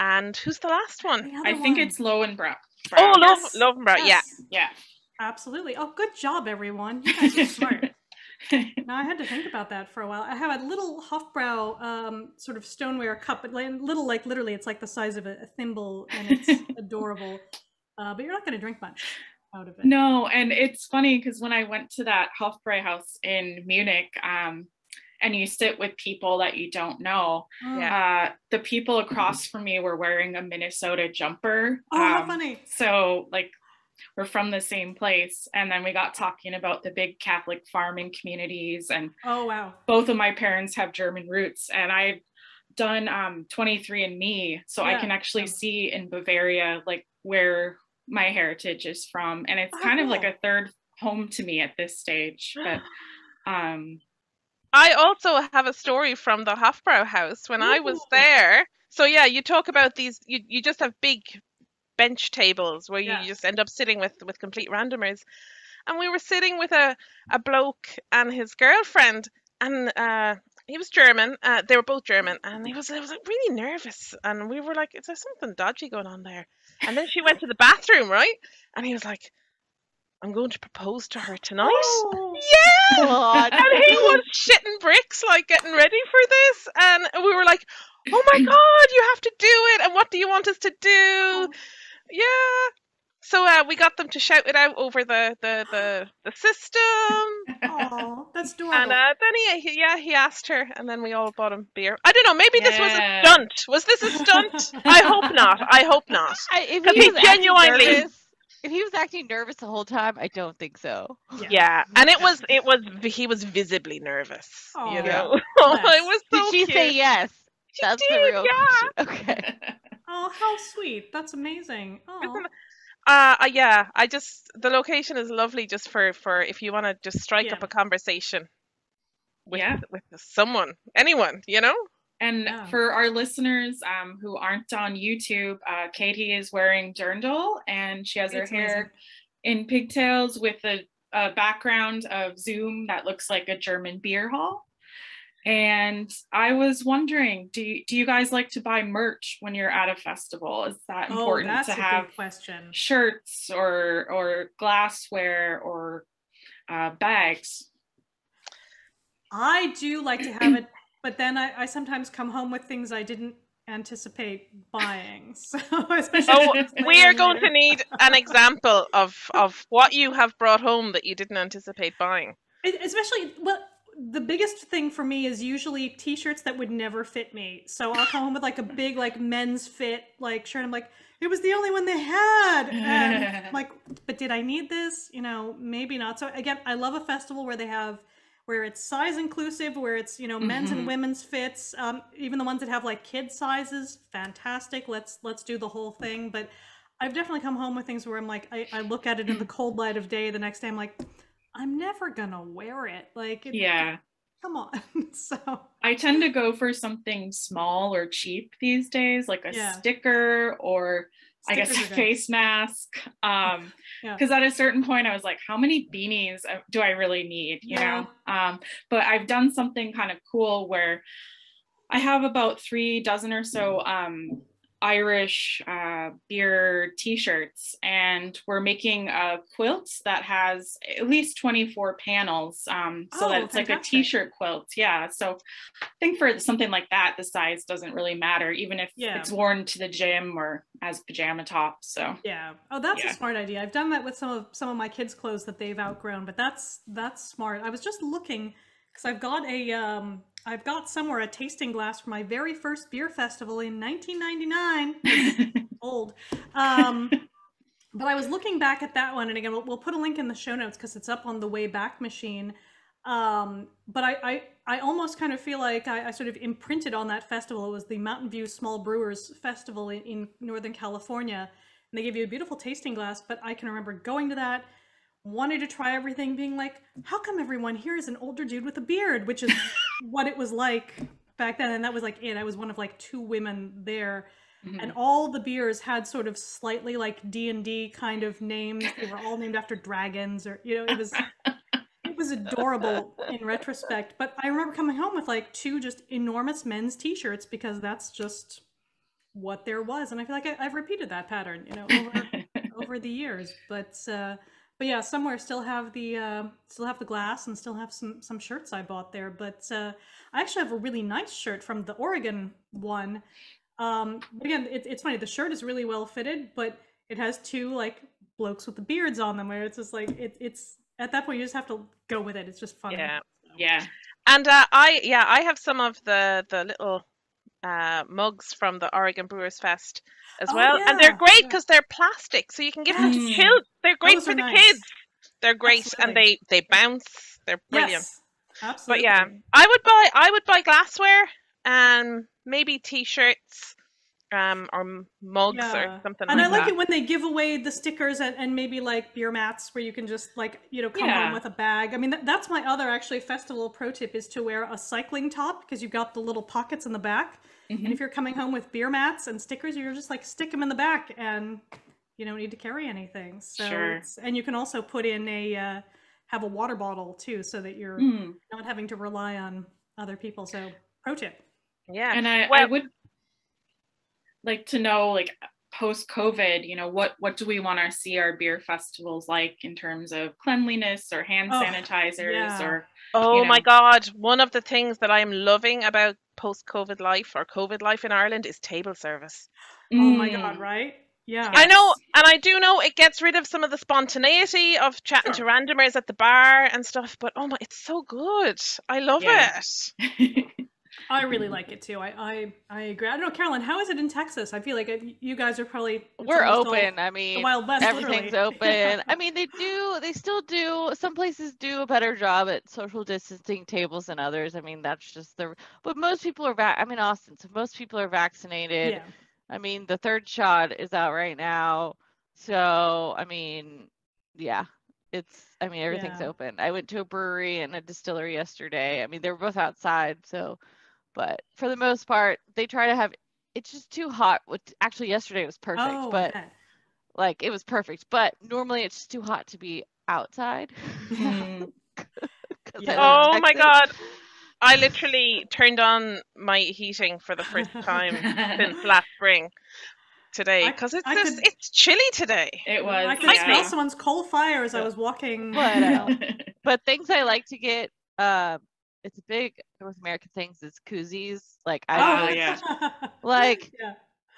And who's the last one? I think it's Lowenbrau. Lowenbrau, yes. Yeah. Absolutely. Oh, good job, everyone. You guys are smart. Now, I had to think about that for a while. I have a little Hofbrau sort of stoneware cup, but little, like literally, it's like the size of a thimble, and it's adorable. But you're not going to drink much out of it. No, and it's funny because when I went to that Hofbrau house in Munich, and you sit with people that you don't know, the people across from me were wearing a Minnesota jumper. Oh, how funny. So, like, we're from the same place, and then we got talking about the big Catholic farming communities, and both of my parents have German roots, and I've done 23andMe, so I can actually see in Bavaria like where my heritage is from, and it's kind of like a third home to me at this stage. But I also have a story from the Hofbrau house when I was there. So yeah, you talk about these, you just have big bench tables where you just end up sitting with complete randomers, and we were sitting with a bloke and his girlfriend, and he was German. They were both German, and he was like really nervous, and we were like, is there something dodgy going on there? And then she went to the bathroom, right? And he was like, I'm going to propose to her tonight. Yeah. God. And he was shitting bricks, like getting ready for this, and we were like, oh my God, you have to do it, and what do you want us to do? Yeah. So we got them to shout it out over the system. Oh, that's adorable. And then he asked her, and then we all bought him beer. I don't know, maybe this was a stunt. Was this a stunt? I hope not. If he was acting nervous the whole time, I don't think so. Yeah. And he was visibly nervous. Oh, you know. It was so Did she cute. say yes? That's the real question. Okay. Oh, how sweet. That's amazing. Oh. The location is lovely just for if you want to just strike up a conversation with someone, anyone, you know? And for our listeners who aren't on YouTube, Katie is wearing drindl, and she has her hair in pigtails with a background of Zoom that looks like a German beer hall. And I was wondering, do you guys like to buy merch when you're at a festival? Is that important to have shirts or glassware or bags? I do like to have it, but then I sometimes come home with things I didn't anticipate buying. So especially we are going to need an example of what you have brought home that you didn't anticipate buying. Especially, the biggest thing for me is usually t-shirts that would never fit me. So I'll come home with like a big like men's fit like shirt. I'm like, it was the only one they had. And like, but did I need this? You know, maybe not. So again, I love a festival where they have where it's size inclusive, where it's, you know, men's and women's fits, even the ones that have like kid sizes, fantastic. Let's do the whole thing. But I've definitely come home with things where I'm like, I look at it in the cold light of day the next day, I'm like, I'm never gonna wear it. Like, come on. So I tend to go for something small or cheap these days, like a sticker or Stickers, I guess, a face mask. Because at a certain point I was like, how many beanies do I really need, you know? But I've done something kind of cool where I have about 3 dozen or so Irish beer t-shirts, and we're making a quilt that has at least 24 panels, so that it's like a t-shirt quilt. So I think for something like that, the size doesn't really matter, even if it's worn to the gym or as pajama tops. So that's a smart idea. I've done that with some of my kids' clothes that they've outgrown, but that's smart. I was just looking because I've got somewhere a tasting glass for my very first beer festival in 1999. Old. But I was looking back at that one, and again, we'll put a link in the show notes because it's up on the Way Back machine. But I almost kind of feel like I sort of imprinted on that festival. It was the Mountain View Small Brewers Festival in Northern California. And they gave you a beautiful tasting glass, but I can remember going to that, wanting to try everything, being like, how come everyone here is an older dude with a beard? Which is what it was like back then. And that was like it. I was one of like 2 women there. And all the beers had sort of slightly like D&D kind of names. They were all named after dragons, or, you know, it was adorable in retrospect. But I remember coming home with like 2 just enormous men's t-shirts, because that's just what there was. And I feel like I've repeated that pattern, you know, over the years. But yeah, somewhere still have the glass, and still have some shirts I bought there. But I actually have a really nice shirt from the Oregon one. But again, it's funny. The shirt is really well fitted, but it has 2 like blokes with the beards on them, where it's just like it's at that point you just have to go with it. It's just fun. Yeah. And I have some of the little mugs from the Oregon Brewers Fest as well, and they're great because they're plastic, so you can give them to kids. They're great for the kids. They're great. Absolutely. And they bounce. They're brilliant. Yes, absolutely. But yeah, I would buy glassware and maybe t-shirts or mugs or something. And like I like that. it when they give away the stickers and maybe like beer mats where you can just like, you know, come home with a bag. I mean, that's my other actually festival pro tip, is to wear a cycling top, because you've got the little pockets in the back. And if you're coming home with beer mats and stickers, you're just like stick them in the back, and you don't need to carry anything. So and you can also put in have a water bottle too, so that you're not having to rely on other people. So pro tip. Yeah. And I would like to know, like, post-COVID, you know, what do we want to see our beer festivals like in terms of cleanliness or hand sanitizers or my God, one of the things that I'm loving about post-COVID life or COVID life in Ireland is table service. Oh my God, right? Yeah. I know, and I do know it gets rid of some of the spontaneity of chatting to randomers at the bar and stuff, but it's so good. I love it. I really like it too. I agree. I don't know, Carolyn, how is it in Texas? I feel like you guys are probably... We're open. I mean, the Wild West, everything's open. I mean, they still do, some places do a better job at social distancing tables than others. I mean, that's just but most people are Austin, so most people are vaccinated. Yeah. I mean, the 3rd shot is out right now. So, I mean, everything's open. I went to a brewery and a distillery yesterday. I mean, they were both outside, so... But for the most part, they try to have, it's just too hot. Actually, yesterday it was perfect, like it was perfect. But normally it's just too hot to be outside. Oh my God. I literally turned on my heating for the first time since last spring today, because it's chilly today. It was. I could smell someone's coal fire as I was walking. But things I like to get, it's a big North American things, is Koozies. Like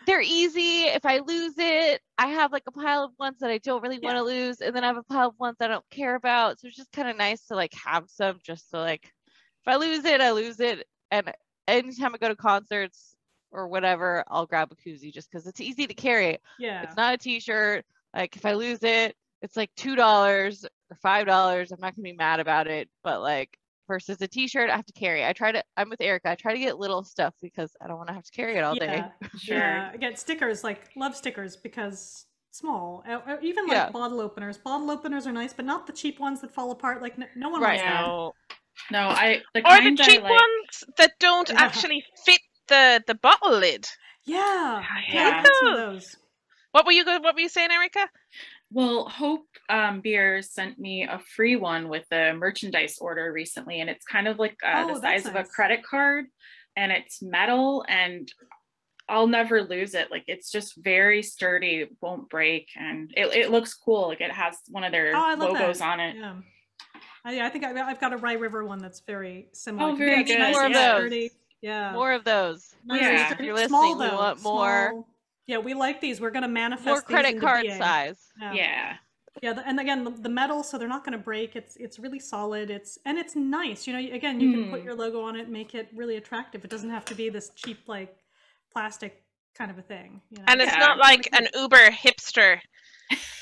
they're easy. If I lose it, I have like a pile of ones that I don't really want to lose, and then I have a pile of ones I don't care about. So it's just kind of nice to like have some, just to like, if I lose it, I lose it. And anytime I go to concerts or whatever, I'll grab a koozie just because it's easy to carry. Yeah, it's not a t-shirt. Like if I lose it, it's like $2 or $5. I'm not gonna be mad about it, but like, versus a t-shirt I have to carry. I'm with Erica. I try to get little stuff because I don't want to have to carry it all day. Sure. Yeah, again, stickers, love stickers because small, even bottle openers. Bottle openers are nice, but not the cheap ones that fall apart. Like no one wants that. No, the cheap ones that don't actually fit the bottle lid. Yeah, yeah. Those. What were you saying, Erica? Well, Hope Beers sent me a free one with a merchandise order recently, and it's kind of like the size of a credit card, and it's metal, and I'll never lose it. Like, it's just very sturdy, it won't break, and it looks cool. Like, it has one of their logos on it. Yeah. I think I've got a Rye River one that's very similar. Oh, very good. More of those. Sturdy. Yeah. More of those. Yeah. If you're listening, small, we want more. Small. Yeah, we like these. We're going to manifest more credit these card BA. size. Yeah. Yeah, and again, the metal, so they're not going to break. It's really solid. It's nice. You know, again, you can put your logo on it, and make it really attractive. It doesn't have to be this cheap plastic kind of a thing. You know? And it's not like an uber hipster.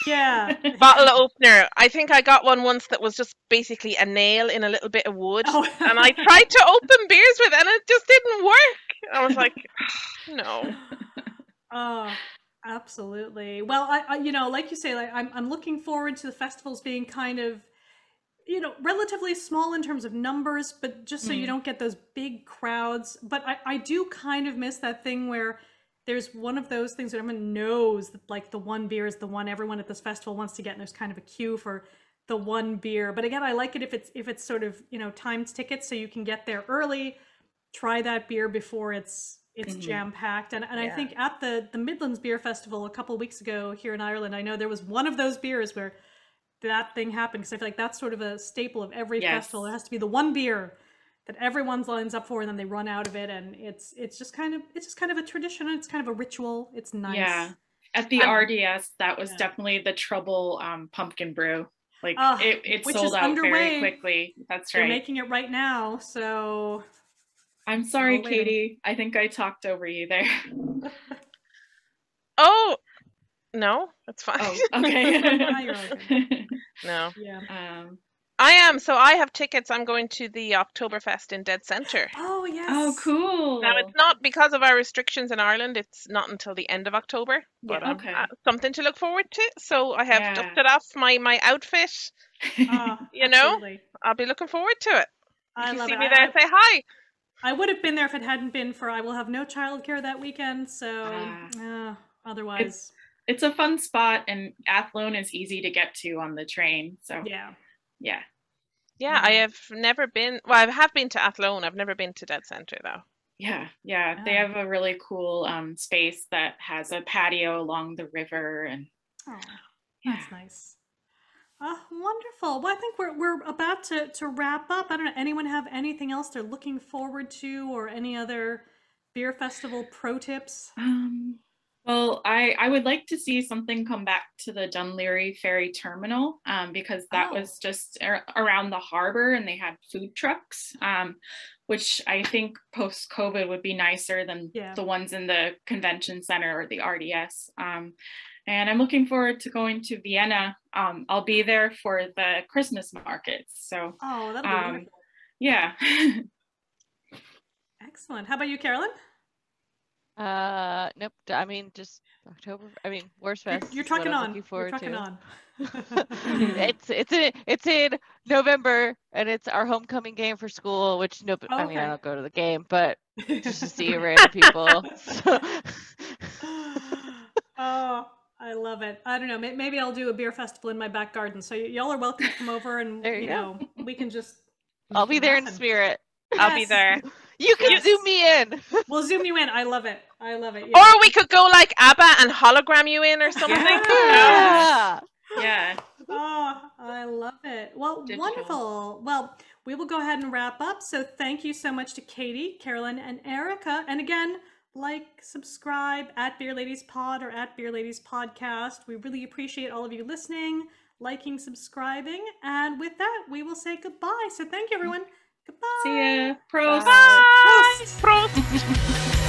Yeah. Bottle opener. I think I got one once that was just basically a nail in a little bit of wood, and I tried to open beers with it, and it just didn't work. I was like, no. Oh, absolutely. Well, I you know, like you say, I'm looking forward to the festivals being kind of, you know, relatively small in terms of numbers, but just so you don't get those big crowds. But I do kind of miss that thing where there's one of those things that everyone knows that like the one beer is the one everyone at this festival wants to get, and there's kind of a queue for the one beer. But again, I like it if it's sort of, you know, timed tickets, so you can get there early, try that beer before it's jam-packed. And I think at the Midlands Beer Festival a couple of weeks ago here in Ireland, I know there was one of those beers where that thing happened, because I feel like that's sort of a staple of every festival. There has to be the one beer that everyone lines up for, and then they run out of it, and it's just kind of a tradition. It's kind of a ritual. It's nice. Yeah. At the RDS, that was definitely the Trouble pumpkin brew. Like it sold out very quickly. That's right. They're making it right now, so I'm sorry, Katie. I think I talked over you there. Oh, no, that's fine. Oh, okay. No. Yeah. I am. So I have tickets. I'm going to the Oktoberfest in Dead Center. Oh, yes. Oh, cool. Now, it's not because of our restrictions in Ireland. It's not until the end of October. But something to look forward to. So I have dusted off my outfit. You know, absolutely. I'll be looking forward to it. If you see me there, say hi. I would have been there if it hadn't been for I will have no childcare that weekend. So otherwise. It's a fun spot, and Athlone is easy to get to on the train. So yeah, I have never been. Well, I have been to Athlone. I've never been to Dead Center though. Yeah. They have a really cool space that has a patio along the river, and that's nice. Wonderful. Well, I think we're about to wrap up. I don't know. Anyone have anything else they're looking forward to, or any other beer festival pro tips? Well, I would like to see something come back to the Dunleary Ferry Terminal, because that was just around the harbor, and they had food trucks, which I think post-COVID would be nicer than the ones in the convention center or the RDS. And I'm looking forward to going to Vienna. I'll be there for the Christmas markets. So that'll be wonderful. Yeah. Excellent. How about you, Carolyn? Nope. I mean, just October. I mean, Worst Fest. You're trucking on. You're trucking on. It's in November, and it's our homecoming game for school. Which I mean, I don't go to the game, but just to see random people. Oh, I love it. I don't know. Maybe I'll do a beer festival in my back garden. So y'all are welcome to come over, and you know, we can just. I'll be there in spirit. I'll be there. You can zoom me in. We'll zoom you in. I love it. Yeah. Or we could go like ABBA and hologram you in or something. Yeah. Oh, I love it. Well, wonderful. Well, we will go ahead and wrap up. So thank you so much to Katie, Carolyn, and Erica. And again, subscribe at Beer Ladies Pod or at Beer Ladies Podcast. We really appreciate all of you listening, liking, subscribing. And with that, we will say goodbye. So thank you, everyone. Goodbye. See ya. Prost. Bye. Prost.